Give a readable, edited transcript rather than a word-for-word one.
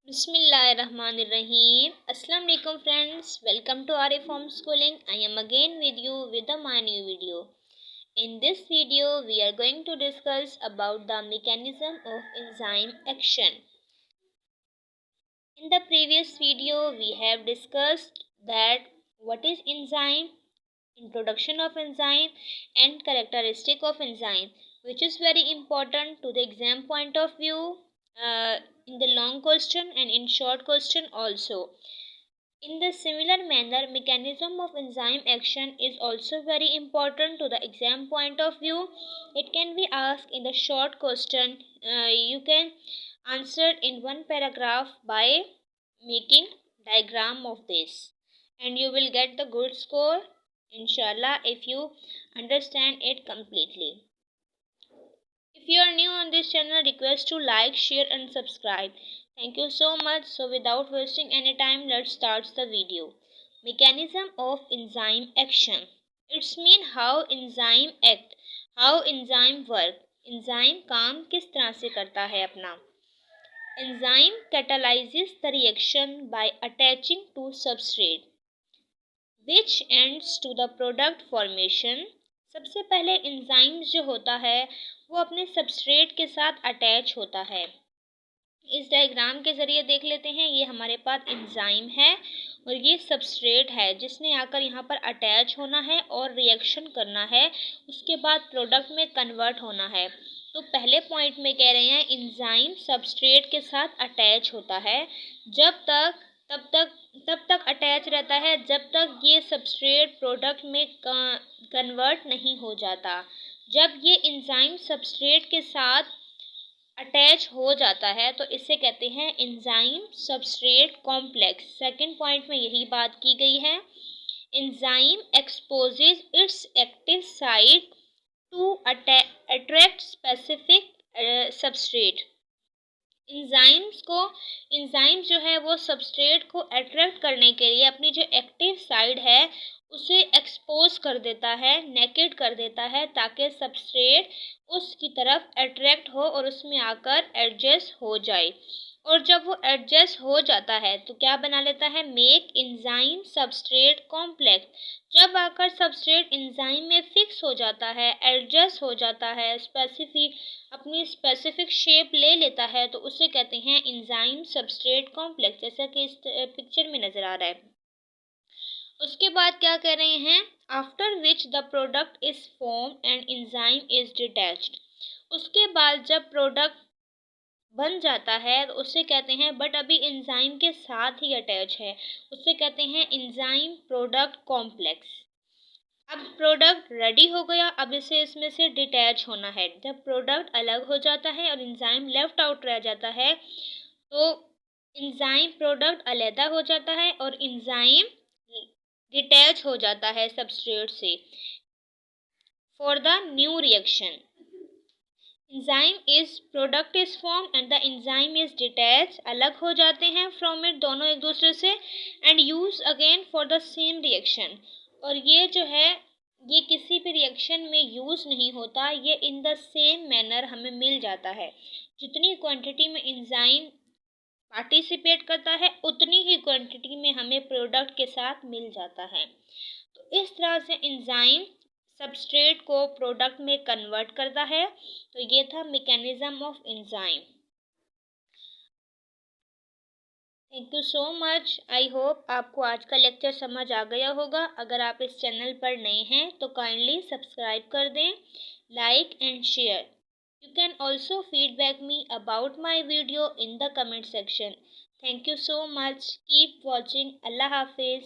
Bismillahirrahmanirrahim. Assalamu alaikum friends. Welcome to RA Form Schooling. I am again with you with my new video. In this video, we are going to discuss about the mechanism of enzyme action. In the previous video, we have discussed that what is enzyme, introduction of enzyme and characteristic of enzyme, which is very important to the exam point of view, in the long question and in short question also. In the similar manner, mechanism of enzyme action is also very important to the exam point of view. It can be asked in the short question. You can answer in one paragraph by making diagram of this, and you will get the good score inshallah if you understand it completely. If you are new on this channel, request to like, share and subscribe. Thank you so much. So without wasting any time, let's start the video. Mechanism of enzyme action. It's mean how enzyme act, how enzyme work. enzyme काम किस तरह से करता है अपना. Enzyme catalyzes the reaction by attaching to substrate, which ends to the product formation. सबसे पहले enzymes जो होता है वो अपने सबस्ट्रेट के साथ अटैच होता है. इस डायग्राम के ज़रिए देख लेते हैं. ये हमारे पास एंजाइम है और ये सबस्ट्रेट है जिसने आकर यहाँ पर अटैच होना है और रिएक्शन करना है, उसके बाद प्रोडक्ट में कन्वर्ट होना है. तो पहले पॉइंट में कह रहे हैं एंजाइम सबस्ट्रेट के साथ अटैच होता है तब तक अटैच रहता है जब तक ये सबस्ट्रेट प्रोडक्ट में कन्वर्ट नहीं हो जाता. जब ये एंजाइम सबस्ट्रेट के साथ अटैच हो जाता है तो इसे कहते हैं enzyme substrate complex. Second point में यही बात की गई है. Enzyme exposes its active site to attract specific substrate. Enzyme जो है वो सबस्ट्रेट को अट्रैक्ट करने के लिए अपनी जो एक्टिव साइड है उसे एक्सपोज कर देता है, नेकेड कर देता है, ताकि सबस्ट्रेट उसकी तरफ अट्रैक्ट हो और उसमें आकर एडजस्ट हो जाए. और जब वो एडजस्ट हो जाता है तो क्या बना लेता है, मेक एंजाइम सबस्ट्रेट कॉम्प्लेक्स. जब आकर सबस्ट्रेट एंजाइम में फिक्स हो जाता है, एडजस्ट हो जाता है, अपनी स्पेसिफिक शेप ले लेता है, तो उसे कहते हैं एंजाइम सबस्ट्रेट कॉम्प्लेक्स, जैसा कि इस पिक्चर में नज़र आ रहा है. उसके बाद क्या कह रहे हैं, after which the product is form and enzyme is detached. उसके बाद जब प्रोडक्ट बन जाता है तो उसे कहते हैं, बट अभी एंजाइम के साथ ही अटैच है, उसे कहते हैं एंजाइम प्रोडक्ट कॉम्प्लेक्स. अब प्रोडक्ट रेडी हो गया, अब इसे इसमें से डिटैच होना है. जब प्रोडक्ट अलग हो जाता है और एंजाइम लेफ्ट आउट रह जाता है तो एंजाइम प्रोडक्ट अलहदा हो जाता है और एंजाइम डिटैच हो जाता है सबस्ट्रेट से for the new reaction. Enzyme is product is form and the enzyme is detach. अलग हो जाते हैं फ्रॉम इट दोनों एक दूसरे से and use again for the same reaction. और ये जो है ये किसी भी रिएक्शन में यूज़ नहीं होता, ये इन द सेम मैनर हमें मिल जाता है. जितनी क्वांटिटी में एंजाइम पार्टिसिपेट करता है उतनी ही क्वांटिटी में हमें प्रोडक्ट के साथ मिल जाता है. तो इस तरह से एंजाइम सबस्ट्रेट को प्रोडक्ट में कन्वर्ट करता है. तो ये था mechanism of enzyme. Thank you so much. I hope आपको आज का लेक्चर समझ आ गया होगा. अगर आप इस चैनल पर नए हैं तो काइंडली सब्सक्राइब कर दें, like and share. You can also feedback me about my video in the comment section. Thank you so much. Keep watching. अल्लाह हाफिज़.